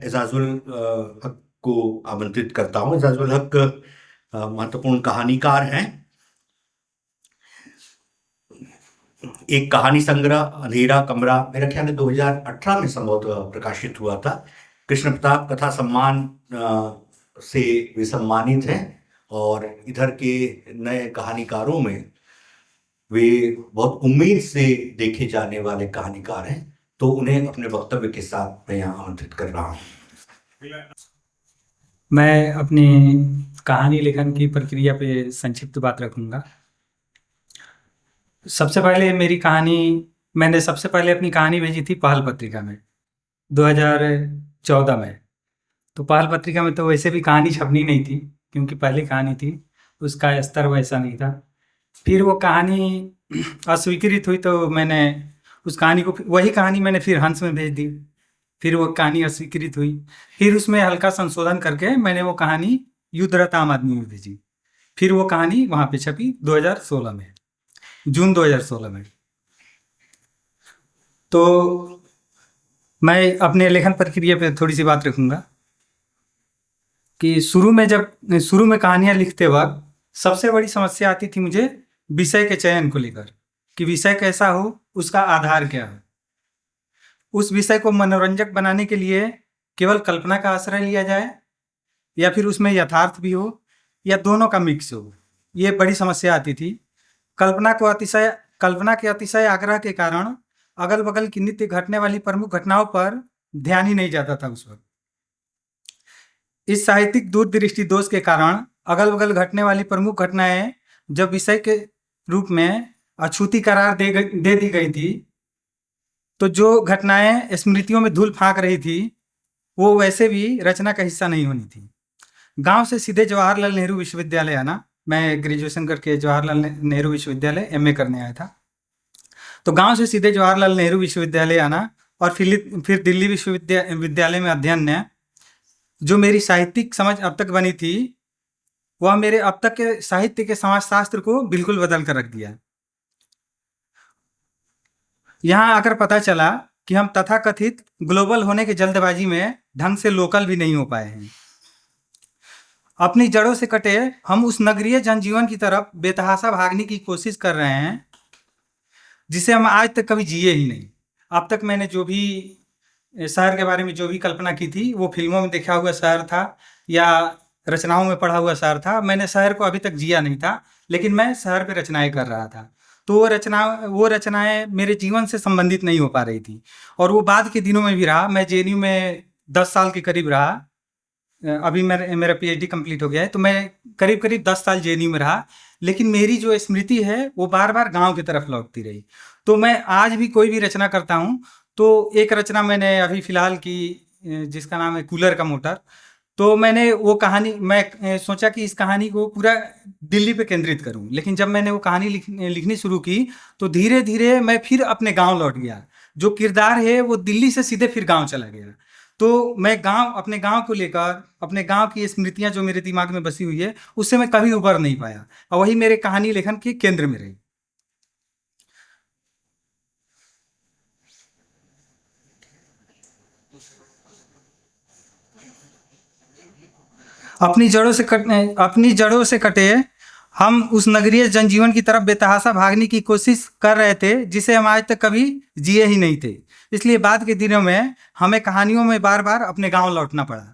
एजाजुल हक को आमंत्रित करता हूँ। एजाजुल हक महत्वपूर्ण कहानीकार हैं। एक कहानी संग्रह अंधेरा कमरा मेरा ख्याल है 2018 में संभवतः प्रकाशित हुआ था। कृष्ण प्रताप कथा सम्मान से वे सम्मानित हैं और इधर के नए कहानीकारों में वे बहुत उम्मीद से देखे जाने वाले कहानीकार हैं, तो उन्हें अपने वक्तव्य के साथ मैं यहाँ आमंत्रित कर रहा हूँ। मैं अपनी कहानी लेखन की प्रक्रिया पे संक्षिप्त बात रखूंगा। मैंने सबसे पहले अपनी कहानी भेजी थी पहल पत्रिका में 2014 में। तो पहल पत्रिका में तो वैसे भी कहानी छपनी नहीं थी, क्योंकि पहली कहानी थी, उसका स्तर वैसा नहीं था। फिर वो कहानी अस्वीकृत हुई तो मैंने वही कहानी मैंने फिर हंस में भेज दी। फिर वो कहानी अस्वीकृत हुई। फिर उसमें हल्का संशोधन करके मैंने वो कहानी युद्धरत आम आदमी में भेजी। फिर वो कहानी वहाँ पे छपी 2016 में, जून 2016 में। तो मैं अपने लेखन प्रक्रिया पे थोड़ी सी बात रखूंगा कि शुरू में कहानियाँ लिखते वक्त सबसे बड़ी समस्या आती थी मुझे विषय के चयन को लेकर, कि विषय कैसा हो, उसका आधार क्या हो। उस विषय को मनोरंजक बनाने के लिए केवल कल्पना का आश्रय लिया जाए या फिर उसमें यथार्थ भी हो या दोनों का मिक्स हो। ये बड़ी समस्या आती थी। कल्पना के अतिशय आग्रह के कारण अगल बगल की नित्य घटने वाली प्रमुख घटनाओं पर ध्यान ही नहीं जाता था उस वक्त। इस साहित्यिक दूरदृष्टि दोष के कारण अगल बगल घटने वाली प्रमुख घटनाएं जब विषय के रूप में अछूती करार दे दी गई थी, तो जो घटनाएं स्मृतियों में धूल फांक रही थी वो वैसे भी रचना का हिस्सा नहीं होनी थी। गांव से सीधे जवाहरलाल नेहरू विश्वविद्यालय आना, मैं ग्रेजुएशन करके जवाहरलाल नेहरू विश्वविद्यालय एमए करने आया था। तो गांव से सीधे जवाहरलाल नेहरू विश्वविद्यालय आना और फिर दिल्ली विश्वविद्यालय में अध्ययन ने जो मेरी साहित्यिक समझ अब तक बनी थी, वह मेरे अब तक के साहित्य के समाजशास्त्र को बिल्कुल बदल कर रख दिया। यहाँ आकर पता चला कि हम तथाकथित ग्लोबल होने की जल्दबाजी में ढंग से लोकल भी नहीं हो पाए हैं। अपनी जड़ों से कटे हम उस नगरीय जनजीवन की तरफ बेतहाशा भागने की कोशिश कर रहे हैं जिसे हम आज तक कभी जिए ही नहीं। अब तक मैंने जो भी शहर के बारे में जो भी कल्पना की थी वो फिल्मों में देखा हुआ शहर था या रचनाओं में पढ़ा हुआ शहर था। मैंने शहर को अभी तक जिया नहीं था, लेकिन मैं शहर पे रचनाएं कर रहा था। तो वो रचनाएं मेरे जीवन से संबंधित नहीं हो पा रही थी और वो बाद के दिनों में भी रहा। मैं जेएनयू में 10 साल के करीब रहा। अभी मेरा पीएचडी कंप्लीट हो गया है, तो मैं करीब 10 साल जेएनयू में रहा। लेकिन मेरी जो स्मृति है वो बार बार गांव की तरफ लौटती रही। तो मैं आज भी कोई भी रचना करता हूँ तो एक रचना मैंने अभी फिलहाल की जिसका नाम है कूलर का मोटर। तो मैंने वो कहानी मैं सोचा कि इस कहानी को पूरा दिल्ली पे केंद्रित करूं, लेकिन जब मैंने वो कहानी लिखनी शुरू की तो धीरे धीरे मैं फिर अपने गांव लौट गया। जो किरदार है वो दिल्ली से सीधे फिर गांव चला गया। तो मैं अपने गांव को लेकर, अपने गांव की स्मृतियां जो मेरे दिमाग में बसी हुई है उससे मैं कभी उबर नहीं पाया और वही मेरे कहानी लेखन के केंद्र में रही। अपनी जड़ों से कटे हम उस नगरीय जनजीवन की तरफ बेतहाशा भागने की कोशिश कर रहे थे जिसे हम आज तक कभी जिए ही नहीं थे। इसलिए बाद के दिनों में हमें कहानियों में बार बार अपने गांव लौटना पड़ा,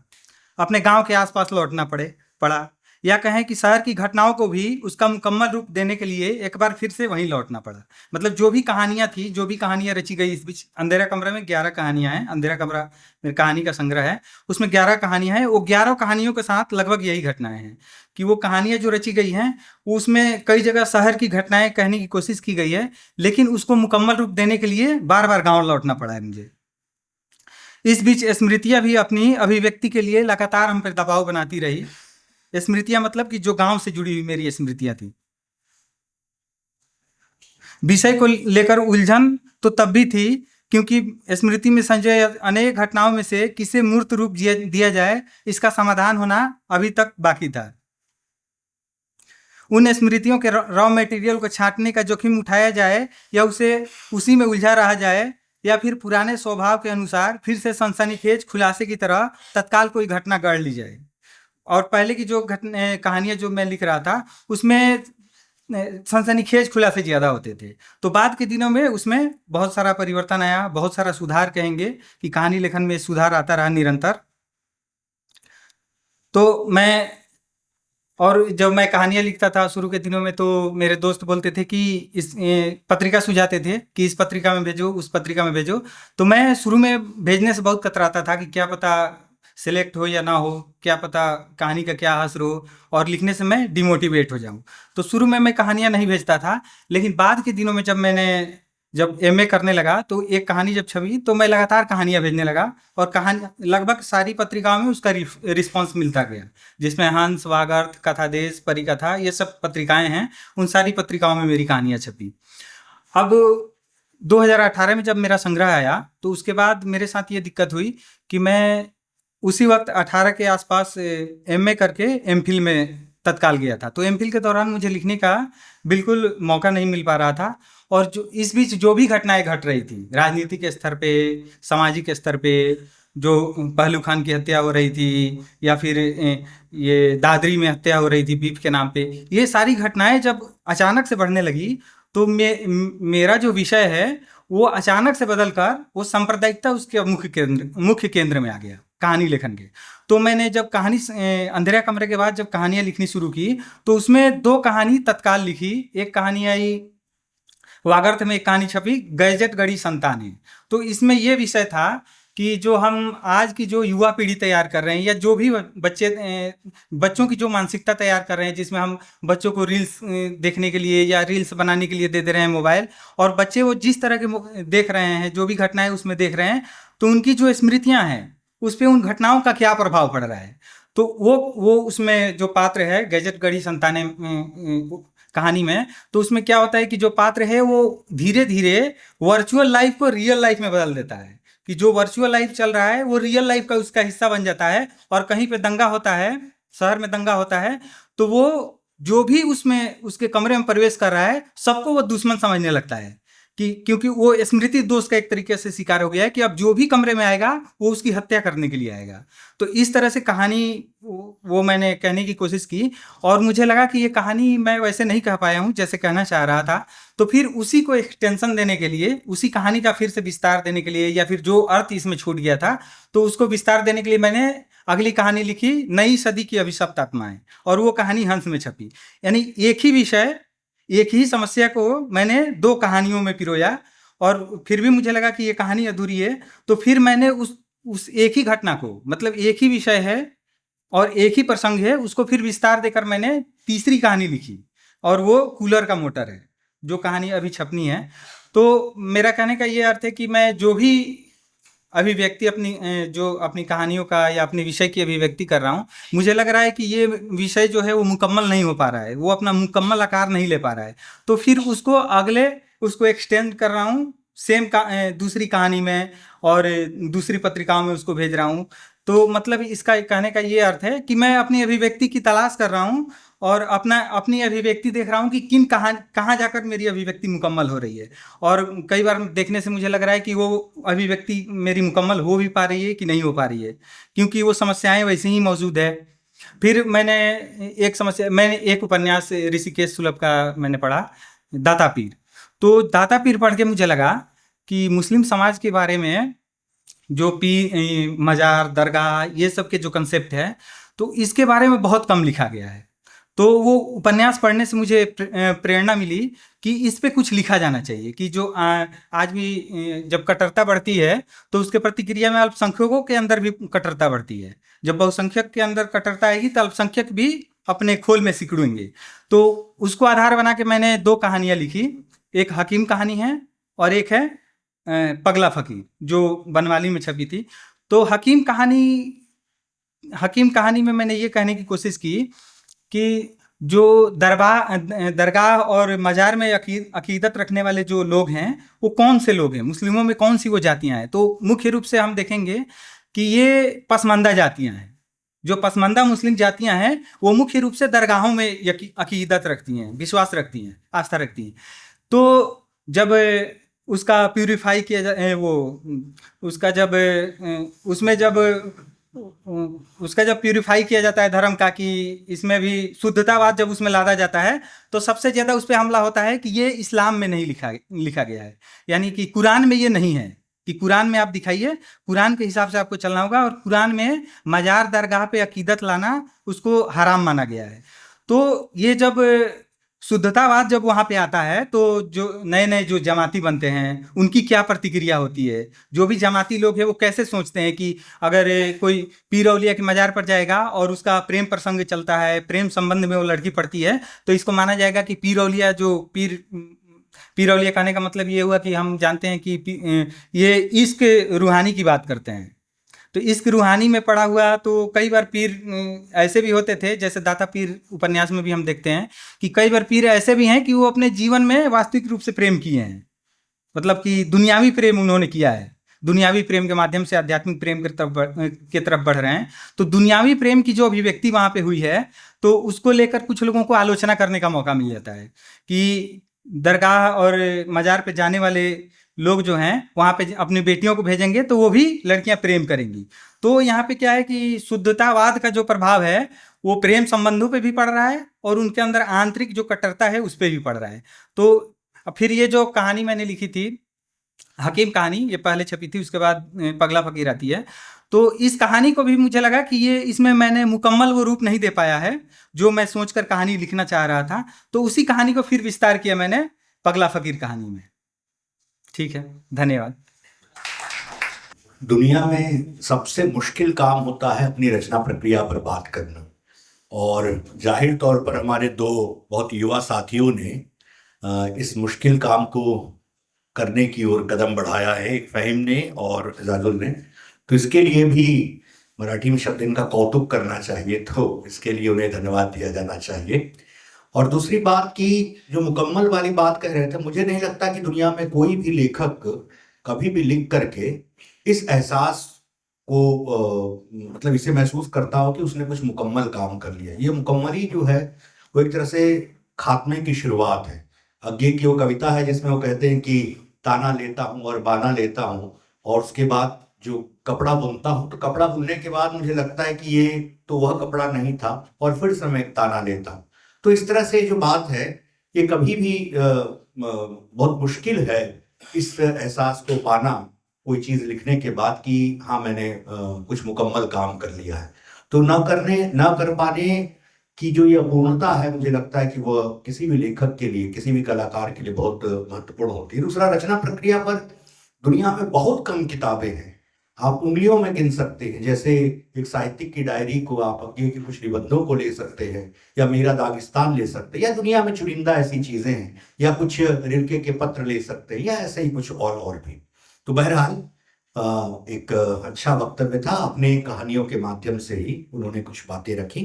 अपने गांव के आसपास लौटना पड़ा, या कहें कि शहर की घटनाओं को भी उसका मुकम्मल रूप देने के लिए एक बार फिर से वहीं लौटना पड़ा। मतलब जो भी कहानियां रची गई इस बीच, अंधेरा कमरा में 11 कहानियां हैं। अंधेरा कमरा मेरी कहानी का संग्रह है, उसमें 11 कहानियां हैं। वो 11 कहानियों के साथ लगभग यही घटनाएं हैं कि वो कहानियां जो रची गई हैं उसमें कई जगह शहर की घटनाएं कहने की कोशिश की गई है, लेकिन उसको मुकम्मल रूप देने के लिए बार बार गाँव लौटना पड़ा है मुझे। इस बीच स्मृतियां भी अपनी अभिव्यक्ति के लिए लगातार हम पर दबाव बनाती रही। स्मृतियां मतलब कि जो गांव से जुड़ी हुई मेरी स्मृतियां थी। विषय को लेकर उलझन तो तब भी थी क्योंकि स्मृति में संजय अनेक घटनाओं में से किसे मूर्त रूप दिया जाए इसका समाधान होना अभी तक बाकी था। उन स्मृतियों के रॉ मटेरियल को छांटने का जोखिम उठाया जाए या उसे उसी में उलझा रहा जाए या फिर पुराने स्वभाव के अनुसार फिर से सनसनीखेज खुलासे की तरह तत्काल कोई घटना गढ़ ली जाए। और पहले की जो कहानियां जो मैं लिख रहा था उसमें सनसनीखेज खुलासे ज़्यादा होते थे। तो बाद के दिनों में उसमें बहुत सारा परिवर्तन आया, बहुत सारा सुधार कहेंगे कि कहानी लेखन में सुधार आता रहा निरंतर। तो मैं और जब मैं कहानियाँ लिखता था शुरू के दिनों में, तो मेरे दोस्त बोलते थे कि इस पत्रिका सुझाते थे कि इस पत्रिका में भेजो, उस पत्रिका में भेजो। तो मैं शुरू में भेजने से बहुत कतराता था कि क्या पता सिलेक्ट हो या ना हो, क्या पता कहानी का क्या असर हो, और लिखने से मैं डिमोटिवेट हो जाऊं। तो शुरू में मैं कहानियाँ नहीं भेजता था, लेकिन बाद के दिनों में जब एमए करने लगा तो एक कहानी जब छपी तो मैं लगातार कहानियाँ भेजने लगा, और कहानी लगभग सारी पत्रिकाओं में उसका रिस्पॉन्स मिलता गया, जिसमें हंस, वागर्थ, कथा देश, परिकथा, ये सब पत्रिकाएं हैं, उन सारी पत्रिकाओं में मेरी कहानियाँ छपी। अब 2018 में जब मेरा संग्रह आया तो उसके बाद मेरे साथ ये दिक्कत हुई कि मैं उसी वक्त 18 के आसपास एमए करके एमफिल में तत्काल गया था। तो एमफिल के दौरान मुझे लिखने का बिल्कुल मौका नहीं मिल पा रहा था, और जो इस बीच जो भी घटनाएं घट रही थी राजनीतिक स्तर पे, सामाजिक स्तर पे, जो पहलू खान की हत्या हो रही थी, या फिर ये दादरी में हत्या हो रही थी बीफ के नाम पे, ये सारी घटनाएं जब अचानक से बढ़ने लगी तो मेरा जो विषय है वो अचानक से बदलकर वो सांप्रदायिकता उसके मुख्य केंद्र में आ गया कहानी लेखन के। तो मैंने जब अंधेरा कमरे के बाद जब कहानियां लिखनी शुरू की तो उसमें 2 कहानी तत्काल लिखी। एक कहानी आई वागर्थ में, एक कहानी छपी गैजेट गढ़ी संतानें। तो इसमें ये विषय था कि जो हम आज की जो युवा पीढ़ी तैयार कर रहे हैं, या जो भी बच्चों की जो मानसिकता तैयार कर रहे हैं, जिसमें हम बच्चों को रील्स देखने के लिए या रील्स बनाने के लिए दे रहे हैं मोबाइल, और बच्चे वो जिस तरह के देख रहे हैं, जो भी घटनाएं उसमें देख रहे हैं, तो उनकी जो स्मृतियां हैं उस पर उन घटनाओं का क्या प्रभाव पड़ रहा है। तो वो उसमें जो पात्र है गैजेट गढ़ी संतानें कहानी में, तो उसमें क्या होता है कि जो पात्र है वो धीरे धीरे वर्चुअल लाइफ को रियल लाइफ में बदल देता है, कि जो वर्चुअल लाइफ चल रहा है वो रियल लाइफ का उसका हिस्सा बन जाता है। और कहीं पे दंगा होता है, शहर में दंगा होता है, तो वो जो भी उसमें उसके कमरे में प्रवेश कर रहा है सबको वो दुश्मन समझने लगता है, कि क्योंकि वो स्मृति दोष का एक तरीके से शिकार हो गया है कि अब जो भी कमरे में आएगा वो उसकी हत्या करने के लिए आएगा। तो इस तरह से कहानी वो मैंने कहने की कोशिश की, और मुझे लगा कि ये कहानी मैं वैसे नहीं कह पाया हूँ जैसे कहना चाह रहा था। तो फिर उसी को एक्सटेंशन देने के लिए, उसी कहानी का फिर से विस्तार देने के लिए, या फिर जो अर्थ इसमें छूट गया था तो उसको विस्तार देने के लिए मैंने अगली कहानी लिखी नई सदी की अभिशप्त आत्माएं, और वो कहानी हंस में छपी। यानी एक ही विषय, एक ही समस्या को मैंने 2 कहानियों में पिरोया, और फिर भी मुझे लगा कि ये कहानी अधूरी है। तो फिर मैंने उस एक ही घटना को, मतलब एक ही विषय है और एक ही प्रसंग है, उसको फिर विस्तार देकर मैंने तीसरी कहानी लिखी, और वो कूलर का मोटर है, जो कहानी अभी छपनी है। तो मेरा कहने का ये अर्थ है कि मैं जो भी अभिव्यक्ति अपनी कहानियों का या अपने विषय की अभिव्यक्ति कर रहा हूँ, मुझे लग रहा है कि ये विषय जो है वो मुकम्मल नहीं हो पा रहा है, वो अपना मुकम्मल आकार नहीं ले पा रहा है। तो फिर उसको एक्सटेंड कर रहा हूँ दूसरी कहानी में, और दूसरी पत्रिकाओं में उसको भेज रहा हूँ। तो मतलब इसका कहने का ये अर्थ है कि मैं अपनी अभिव्यक्ति की तलाश कर रहा हूँ, और अपनी अभिव्यक्ति देख रहा हूँ कि कहाँ जाकर मेरी अभिव्यक्ति मुकम्मल हो रही है। और कई बार देखने से मुझे लग रहा है कि वो अभिव्यक्ति मेरी मुकम्मल हो भी पा रही है कि नहीं हो पा रही है, क्योंकि वो समस्याएं वैसे ही मौजूद है। फिर मैंने एक उपन्यास ऋषिकेश सुलभ का मैंने पढ़ा, दातापीर। तो दातापीर पढ़ के मुझे लगा कि मुस्लिम समाज के बारे में जो मजार, दरगाह, ये सब के जो कंसेप्ट है, तो इसके बारे में बहुत कम लिखा गया है। तो वो उपन्यास पढ़ने से मुझे प्रेरणा मिली कि इस पे कुछ लिखा जाना चाहिए, कि जो आज भी जब कट्टरता बढ़ती है तो उसके प्रतिक्रिया में अल्पसंख्यकों के अंदर भी कट्टरता बढ़ती है। जब बहुसंख्यक के अंदर कट्टरता आएगी तो अल्पसंख्यक भी अपने खोल में सिकुड़ेंगे। तो उसको आधार बना के मैंने 2 कहानियाँ लिखी, एक हकीम कहानी है और एक है पगला फकीर, जो बनवाली में छपी थी। तो हकीम कहानी में मैंने ये कहने की कोशिश की कि जो दरगाह और मजार में अकीदत रखने वाले जो लोग हैं वो कौन से लोग हैं, मुस्लिमों में कौन सी वो जातियां हैं। तो मुख्य रूप से हम देखेंगे कि ये पसमानदा जातियां हैं। जो पसमानदा मुस्लिम जातियां हैं वो मुख्य रूप से दरगाहों में अकीदत रखती हैं, विश्वास रखती हैं, आस्था रखती हैं। तो जब उसका प्यूरिफाई किया वो उसका जब उसमें जब उसका जब प्यूरिफाई किया जाता है धर्म का, कि इसमें भी शुद्धतावाद जब उसमें लादा जाता है, तो सबसे ज़्यादा उस पर हमला होता है कि ये इस्लाम में नहीं लिखा गया है, यानी कि कुरान में ये नहीं है, कि कुरान में आप दिखाइए, कुरान के हिसाब से आपको चलना होगा, और कुरान में मजार दरगाह पे अकीदत लाना उसको हराम माना गया है। तो ये जब शुद्धतावाद जब वहाँ पे आता है, तो जो नए नए जो जमाती बनते हैं उनकी क्या प्रतिक्रिया होती है, जो भी जमाती लोग हैं वो कैसे सोचते हैं कि अगर कोई पीर औलिया के मजार पर जाएगा और उसका प्रेम प्रसंग चलता है, प्रेम संबंध में वो लड़की पड़ती है, तो इसको माना जाएगा कि पीर औलिया जो पीर औलिया कहने का मतलब ये हुआ कि हम जानते हैं कि ये इश्क रूहानी की बात करते हैं। तो इश्क रूहानी में पड़ा हुआ, तो कई बार पीर ऐसे भी होते थे, जैसे दाता पीर उपन्यास में भी हम देखते हैं कि कई बार पीर ऐसे भी हैं कि वो अपने जीवन में वास्तविक रूप से प्रेम किए हैं, मतलब कि दुनियावी प्रेम उन्होंने किया है, दुनियावी प्रेम के माध्यम से आध्यात्मिक प्रेम के तरफ बढ़ रहे हैं। तो दुनियावी प्रेम की जो अभिव्यक्ति वहाँ पे हुई है, तो उसको लेकर कुछ लोगों को आलोचना करने का मौका मिल जाता है कि दरगाह और मजार पे जाने वाले लोग जो हैं वहाँ पे अपनी बेटियों को भेजेंगे तो वो भी लड़कियां प्रेम करेंगी। तो यहाँ पे क्या है कि शुद्धतावाद का जो प्रभाव है वो प्रेम संबंधों पे भी पड़ रहा है, और उनके अंदर आंतरिक जो कट्टरता है उस पर भी पड़ रहा है। तो फिर ये जो कहानी मैंने लिखी थी, हकीम कहानी, ये पहले छपी थी, उसके बाद पगला फकीर आती है। तो इस कहानी को भी मुझे लगा कि ये इसमें मैंने मुकम्मल वो रूप नहीं दे पाया है जो मैं सोचकर कहानी लिखना चाह रहा था, तो उसी कहानी को फिर विस्तार किया मैंने पगला फकीर कहानी में। ठीक है, धन्यवाद। दुनिया में सबसे मुश्किल काम होता है अपनी रचना प्रक्रिया पर बात करना, और जाहिर तौर पर हमारे दो बहुत युवा साथियों ने इस मुश्किल काम को करने की ओर कदम बढ़ाया है, एक फ़हीम ने और एजाजुल ने। तो इसके लिए भी मराठी में शब्द इनका कौतुक करना चाहिए, तो इसके लिए उन्हें धन्यवाद दिया जाना चाहिए। और दूसरी बात की जो मुकम्मल वाली बात कह रहे थे, मुझे नहीं लगता कि दुनिया में कोई भी लेखक कभी भी लिख करके इस एहसास को मतलब इसे महसूस करता हो कि उसने कुछ मुकम्मल काम कर लिया। ये मुकम्मली जो है वो एक तरह से खात्मे की शुरुआत है। अज्ञे की वो कविता है जिसमें वो कहते हैं कि ताना लेता हूँ और बाना लेता हूँ, और उसके बाद जो कपड़ा बुनता हूँ, तो कपड़ा बुनने के बाद मुझे लगता है कि ये तो वह कपड़ा नहीं था, और फिर से मैं एक ताना लेता हूँ। तो इस तरह से जो बात है, ये कभी भी बहुत मुश्किल है इस एहसास को पाना कोई चीज़ लिखने के बाद कि हाँ मैंने कुछ मुकम्मल काम कर लिया है। तो न कर पाने की जो ये अपूर्णता है, मुझे लगता है कि वह किसी भी लेखक के लिए, किसी भी कलाकार के लिए बहुत महत्वपूर्ण होती है। दूसरा, रचना प्रक्रिया पर दुनिया में बहुत कम किताबें हैं, आप उंगलियों में गिन सकते हैं। जैसे एक साहित्यिक की डायरी को, आप अज्ञे के कुछ निबंधों को ले सकते हैं, या मेरा दागिस्तान ले सकते हैं, या दुनिया में चुनिंदा ऐसी चीज़ें हैं, या कुछ रिल्के के पत्र ले सकते हैं, या ऐसे ही कुछ और भी। तो बहरहाल एक अच्छा वक्तव्य था, अपने कहानियों के माध्यम से ही उन्होंने कुछ बातें रखी।